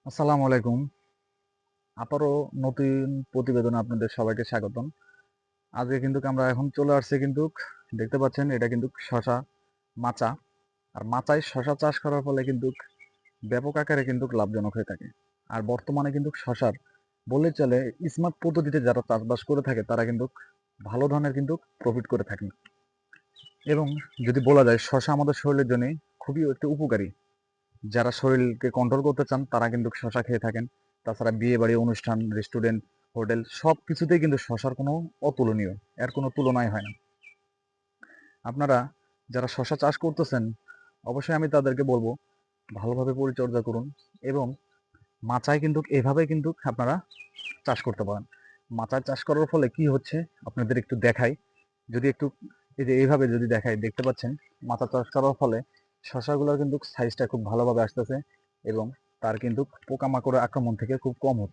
আসসালামু আলাইকুম। আবারও নতুন প্রতিবেদনে আপনাদের সবাইকে স্বাগতম। আজকে কিন্তু আমরা এখন চলে আসছি কিন্তু দেখতে পাচ্ছেন এটা কিন্তু শশা মাচা। আর মাচায় শশা চাষ করার ফলে কিন্তু ব্যাপক আকারে কিন্তু লাভজনক হয়ে থাকে। আর বর্তমানে কিন্তু শশার বললেই চলে স্মার্ট পদ্ধতিতে যারা চাষবাস করে থাকে তারা কিন্তু ভালো ধরনের কিন্তু প্রফিট করে থাকেন। এবং যদি বলা যায় শশা আমাদের শরীরের জন্য খুবই একটি উপকারী। যারা শরীরকে কন্ট্রোল করতে চান তারা কিন্তু শশা খেয়ে থাকেন। তাছাড়া বিয়ে বাড়ি অনুষ্ঠান, রেস্টুরেন্ট, হোটেল সব কিছুতেই কিন্তু শশার কোনো অতুলনীয়, এর কোনো তুলনাই হয় না। আপনারা যারা শশা চাষ করতেছেন অবশ্যই আমি তাদেরকে বলবো ভালোভাবে পরিচর্যা করুন এবং মাচায় কিন্তু এভাবে কিন্তু আপনারা চাষ করতে পারেন। মাচায় চাষ করার ফলে কি হচ্ছে আপনাদের একটু দেখাই, যদি একটু এই যে এইভাবে যদি দেখাই দেখতে পাচ্ছেন মাচা চাষ করার ফলে শশাগুলোর কিন্তু সাইজটা খুব ভালোভাবে আসতেছে এবং তার কিন্তু পোকামাকড়ের আক্রমণ থেকে খুব কম হচ্ছে।